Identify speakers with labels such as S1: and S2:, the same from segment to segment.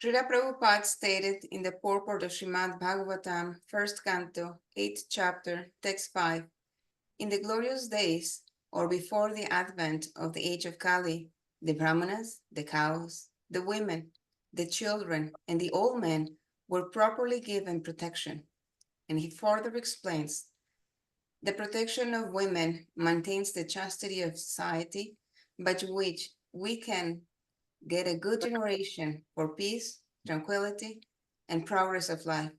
S1: Srila Prabhupada stated in the purport of Srimad Bhagavatam, 1st canto, 8th chapter, text 5, in the glorious days, or before the advent of the age of Kali, the Brahmanas, the cows, the women, the children, and the old men were properly given protection. And he further explains, the protection of women maintains the chastity of society, by which we can get a good generation for peace, tranquility, and progress of life.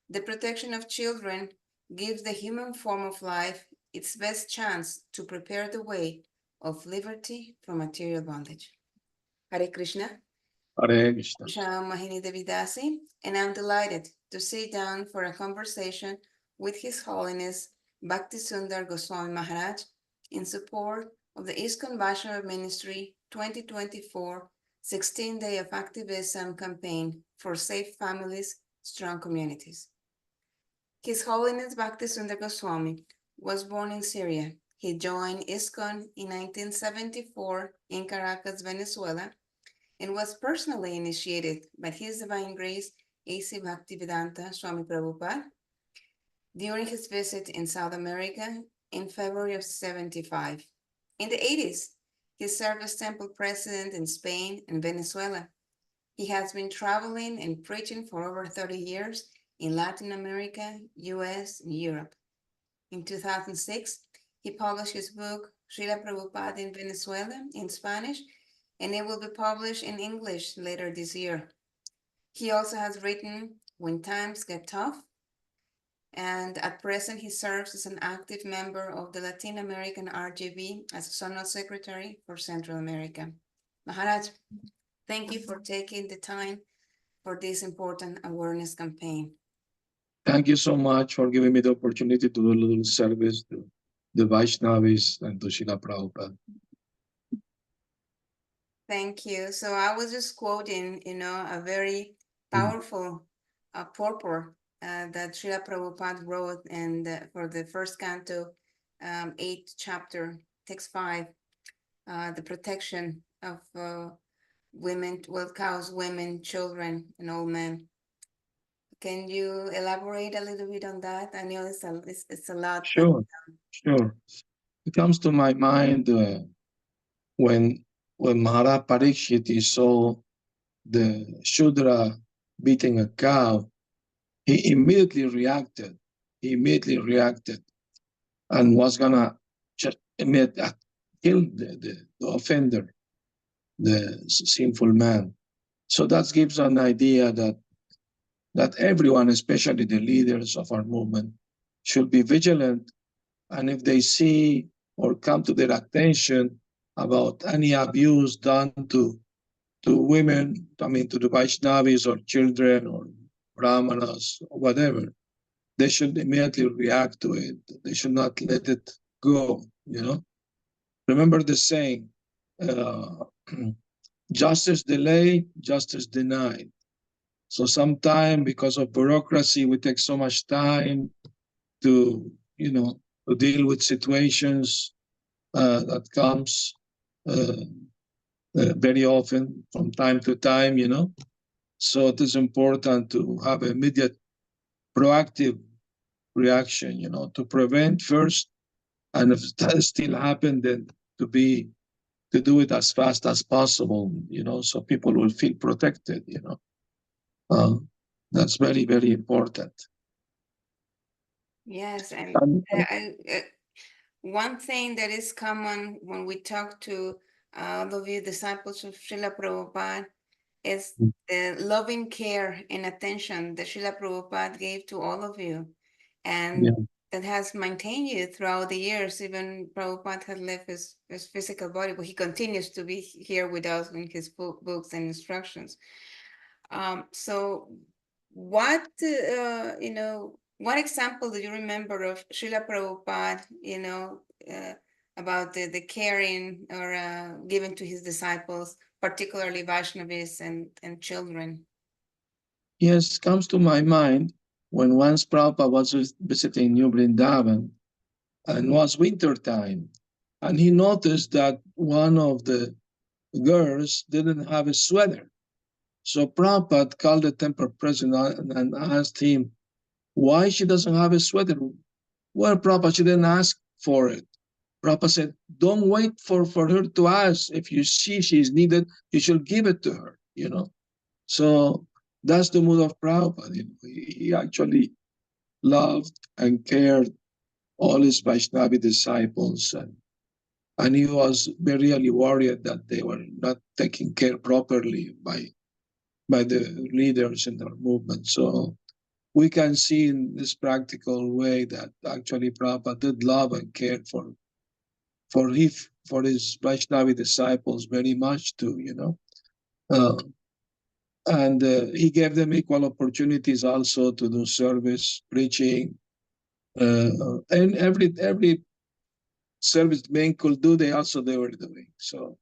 S1: The protection of children gives the human form of life its best chance to prepare the way of liberty from material bondage. Hare Krishna.
S2: Hare Krishna.
S1: I'm Mahini Devidasi, and I'm delighted to sit down for a conversation with His Holiness Bhakti Sundhar Goswami Maharaj in support of the ISKCON Vaishnavi Ministry 2024 16-Day of Activism campaign for safe families, strong communities. His Holiness Bhakti Sundhar Goswami was born in Syria. He joined ISKCON in 1974 in Caracas, Venezuela, and was personally initiated by His Divine Grace A.C. Bhaktivedanta Swami Prabhupada during his visit in South America in February of 75. In the 80s, he served as temple president in Spain and Venezuela. He has been traveling and preaching for over 30 years in Latin America, US, and Europe. In 2006, he published his book, Srila Prabhupada in Venezuela, in Spanish, and it will be published in English later this year. He also has written When Times Get Tough, and at present he serves as an active member of the Latin American RGB as Zonal Secretary for Central America. Maharaj, thank you for taking the time for this important awareness campaign.
S2: Thank you so much for giving me the opportunity to do a little service to the Vaishnavis and to Srila Prabhupada.
S1: Thank you. So I was just quoting, a very powerful purport that Srila Prabhupada wrote for the first canto, 8th chapter, text 5, the protection of women, cows, women, children, and old men. Can you elaborate a little bit on that? I know it's a lot.
S2: Sure, sure. It comes to my mind when Maharaj Parikshit saw the Shudra beating a cow, he immediately reacted. And was gonna just kill the offender, the sinful man. So that gives an idea that everyone, especially the leaders of our movement, should be vigilant. And if they see or come to their attention about any abuse done to women, to the Vaishnavis or children or Brahmanas or whatever, they should immediately react to it. They should not let it go, Remember the saying, justice delayed, justice denied. So sometimes because of bureaucracy, we take so much time to deal with situations that comes very often from time to time, So it is important to have immediate proactive reaction, to prevent first, and if that still happened, then to do it as fast as possible, so people will feel protected, That's very, very important.
S1: Yes, and one thing that is common when we talk to all of you disciples of Srila Prabhupada is the loving care and attention that Srila Prabhupada gave to all of you, and that has maintained you throughout the years. Even Prabhupada had left his physical body, but he continues to be here with us in his books and instructions. So what example do you remember of Srila Prabhupada, about the caring or given to his disciples, particularly Vaishnavis and children?
S2: Yes, comes to my mind when once Prabhupada was visiting New Vrindavan, and was winter time, and he noticed that one of the girls didn't have a sweater. So Prabhupada called the temple president and asked him why she doesn't have a sweater. Well, Prabhupada, she didn't ask for it. Prabhupada said, don't wait for her to ask. If you see she's needed, you should give it to her, you know. So that's the mood of Prabhupada. You know. He actually loved and cared all his Vaishnavi disciples, and he was really worried that they were not taken care properly by the leaders in their movement. So we can see in this practical way that actually Prabhupada did love and cared for his Vaishnavi disciples very much too, you know. And he gave them equal opportunities also to do service, preaching, and every service men could do, they were doing. So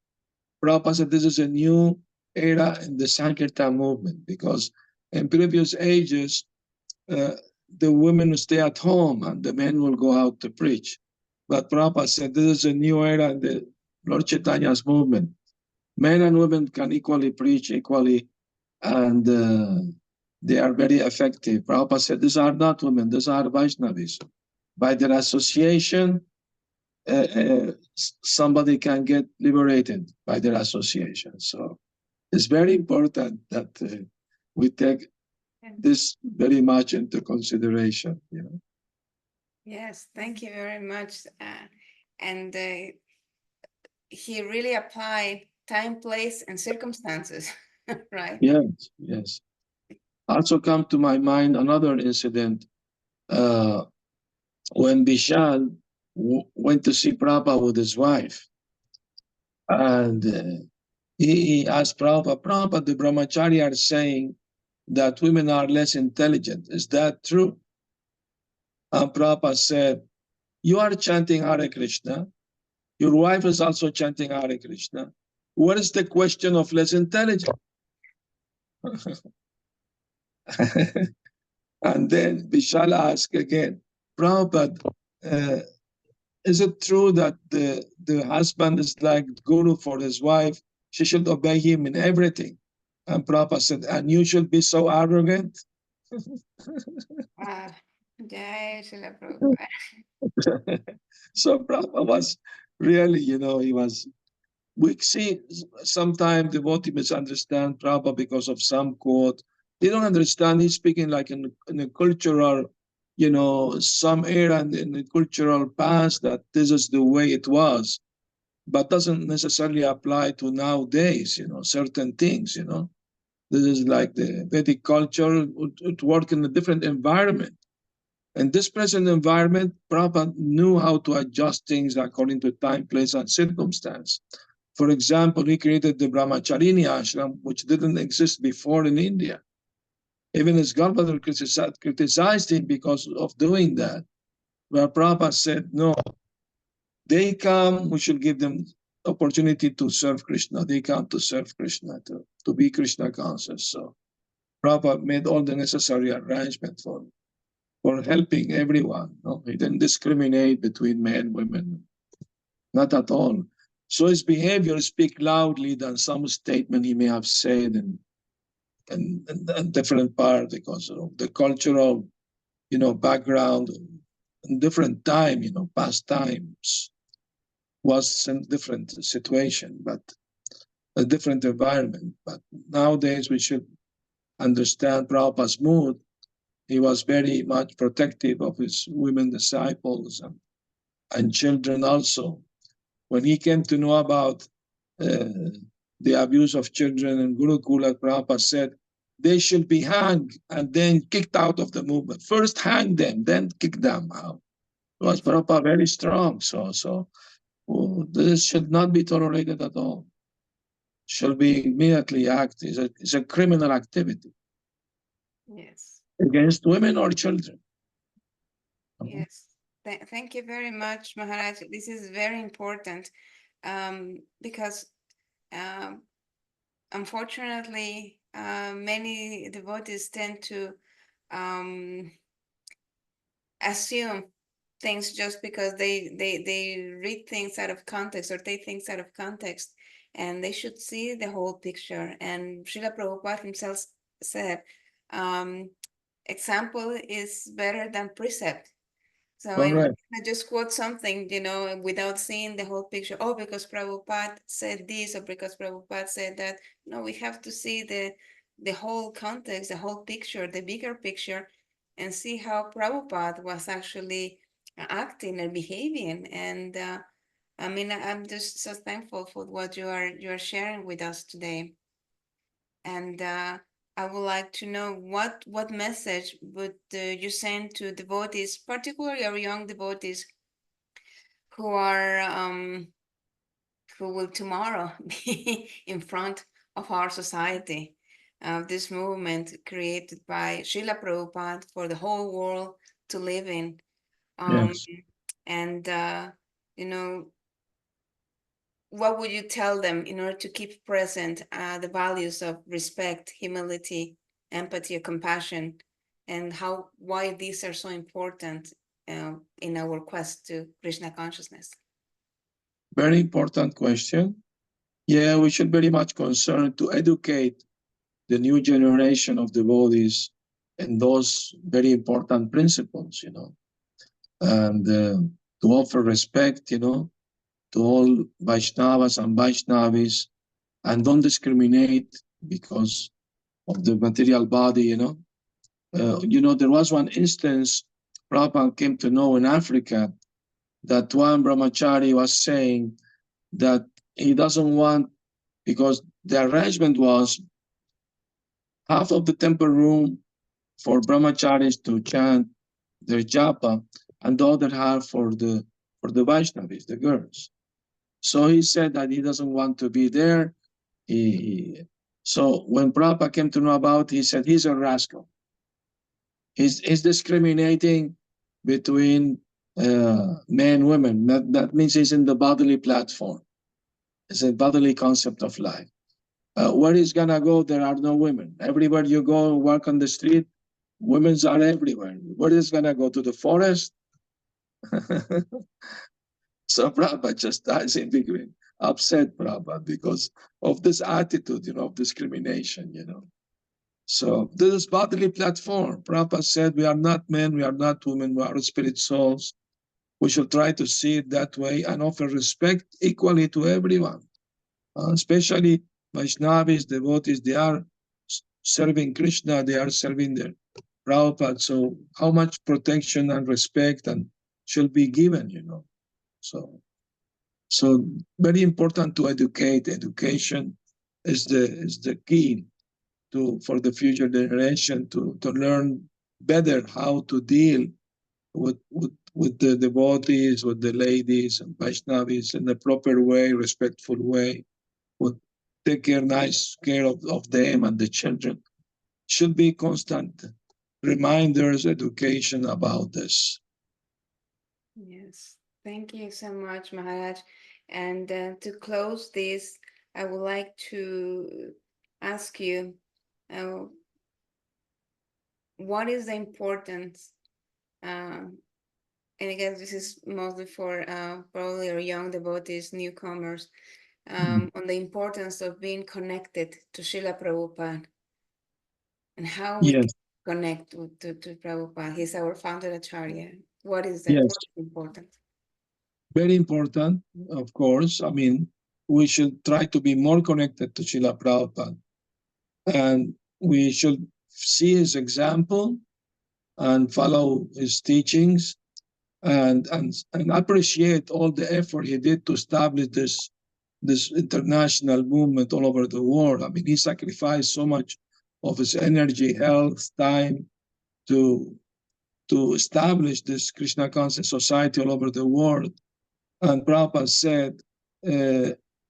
S2: Prabhupada said this is a new era in the Sankirtan movement, because in previous ages, the women stay at home and the men will go out to preach. But Prabhupada said this is a new era in the Lord Chaitanya's movement. Men and women can equally preach, equally, and they are very effective. Prabhupada said these are not women, these are Vaishnavis. By their association, somebody can get liberated by their association. So it's very important that we take this very much into consideration, you know.
S1: Yes, thank you very much. And he really applied time, place, and circumstances, right?
S2: Yes, yes. Also come to my mind another incident when Vishal went to see Prabhupada with his wife, and he asked Prabhupada, Prabhupada, the brahmachari are saying that women are less intelligent. Is that true? And Prabhupada said, you are chanting Hare Krishna. Your wife is also chanting Hare Krishna. What is the question of less intelligent? And then Vishal asked again, Prabhupada, is it true that the husband is like guru for his wife? She should obey him in everything. And Prabhupada said, and you should be so arrogant?
S1: Jai Srila Prabhupada.
S2: So Prabhupada was really, you know, we see sometimes devotees misunderstand Prabhupada because of some quote. They don't understand he's speaking like in a cultural, you know, some era in the cultural past that this is the way it was, but doesn't necessarily apply to nowadays, you know, certain things, you know. This is like the Vedic culture would work in a different environment. In this present environment, Prabhupada knew how to adjust things according to time, place, and circumstance. For example, he created the Brahmacharini ashram, which didn't exist before in India. Even his godmother criticized him because of doing that. Where Prabhupada said, no, they come, we should give them opportunity to serve Krishna. They come to serve Krishna, to be Krishna conscious. So Prabhupada made all the necessary arrangements for helping everyone. No? He didn't discriminate between men and women, not at all. So his behavior speaks loudly than some statement he may have said in different part because of the cultural, you know, background, in different time, you know, past times was in different situation, but a different environment. But nowadays we should understand Prabhupada's mood. He was very much protective of his women disciples and children also. When he came to know about the abuse of children in Gurukula, Prabhupada said, they should be hanged and then kicked out of the movement. First hang them, then kick them out. It was Prabhupada very strong. So this should not be tolerated at all. Should be immediately acted. It's a criminal activity.
S1: Yes.
S2: Against women or children.
S1: Yes. Thank you very much, Maharaj. This is very important because unfortunately, many devotees tend to assume things just because they read things out of context or take things out of context, and they should see the whole picture. And Srila Prabhupada himself said, example is better than precept. So I
S2: Correct.
S1: just quote something, without seeing the whole picture. Oh, because Prabhupada said this, or because Prabhupada said that. No, we have to see the whole context, the whole picture, the bigger picture, and see how Prabhupada was actually acting and behaving. And I mean, I'm just so thankful for what you are sharing with us today. And I would like to know what message would you send to devotees, particularly our young devotees who are who will tomorrow be in front of our society, this movement created by Srila Prabhupada for the whole world to live in.
S2: Yes.
S1: And you know, what would you tell them in order to keep present the values of respect, humility, empathy, compassion, and why these are so important in our quest to Krishna consciousness?
S2: Very important question. Yeah, we should very much concern to educate the new generation of devotees and those very important principles, and to offer respect, to all Vaishnavas and Vaishnavis, and don't discriminate because of the material body, there was one instance Prabhupada came to know in Africa that one brahmachari was saying that he doesn't want, because the arrangement was half of the temple room for brahmacharis to chant their japa, and the other half for the Vaishnavis, the girls. So he said that he doesn't want to be there. So when Prabhupada came to know about it, he said he's a rascal. He's discriminating between men and women. That means he's in the bodily platform. It's a bodily concept of life. Where he's gonna go, there are no women. Everywhere you go, walk on the street, women are everywhere. Where is gonna go, to the forest? So Prabhupada just starts in between, upset Prabhupada because of this attitude, of discrimination, So this is bodily platform. Prabhupada said, we are not men, we are not women, we are spirit souls. We should try to see it that way and offer respect equally to everyone, especially Vaishnavis, devotees. They are serving Krishna, they are serving their Prabhupada. So how much protection and respect and should be given, So very important to educate. Education is the key for the future generation to learn better how to deal with the devotees, with the ladies and Vaishnavis in the proper way, respectful way, would take nice care of them and the children. Should be constant reminders, education about this.
S1: Yes, thank you so much, Maharaj. And to close this, I would like to ask you, uh, what is the importance? And I guess this is mostly for probably our young devotees, newcomers, on the importance of being connected to Srila Prabhupada and how we can
S2: Yes,
S1: connect to Prabhupada. He's our founder Acharya. What is that?
S2: yes,
S1: What is important?
S2: very important, of course. I mean, we should try to be more connected to Srila Prabhupada, and we should see his example and follow his teachings, and appreciate all the effort he did to establish this international movement all over the world. I mean, he sacrificed so much of his energy, health, time to establish this Krishna conscious society all over the world. And Prabhupada said,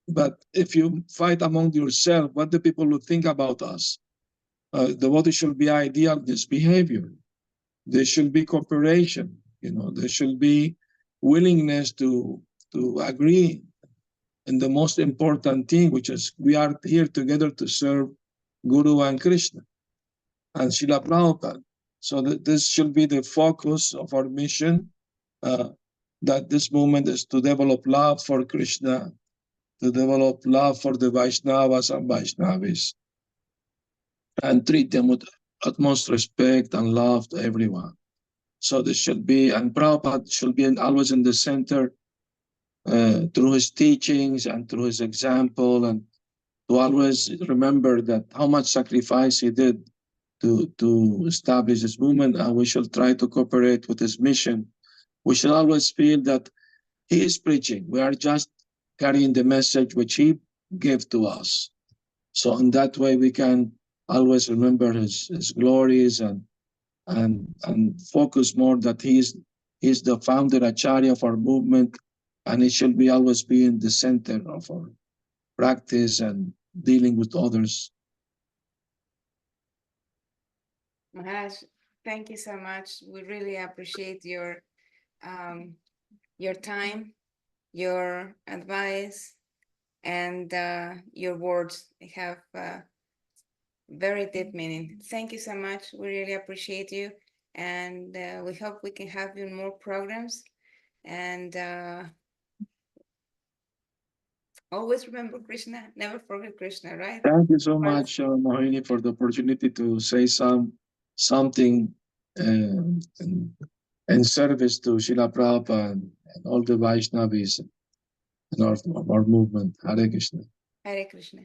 S2: but if you fight among yourself, what do people will think about us? Devotees should be ideal this behavior. There should be cooperation. There should be willingness to agree. And the most important thing, which is we are here together to serve Guru and Krishna and Srila Prabhupada. So this should be the focus of our mission, that this movement is to develop love for Krishna, to develop love for the Vaishnavas and Vaishnavis, and treat them with utmost respect and love to everyone. So this should be, and Prabhupada should be always in the center through his teachings and through his example, and to always remember that how much sacrifice he did to establish this movement, and we should try to cooperate with his mission. We should always feel that he is preaching. We are just carrying the message which he gave to us. So in that way, we can always remember his glories and focus more that he's the founder acharya of our movement, and it should be always be in the center of our practice and dealing with others.
S1: Maharaj, thank you so much. We really appreciate your time, your advice, and your words have very deep meaning. Thank you so much. We really appreciate you, and we hope we can have you in more programs. And always remember Krishna. Never forget Krishna, right?
S2: Thank you so much, Mohini, for the opportunity to say something in service to Srila Prabhupada and all the Vaishnavis and our movement. Hare Krishna.
S1: Hare Krishna.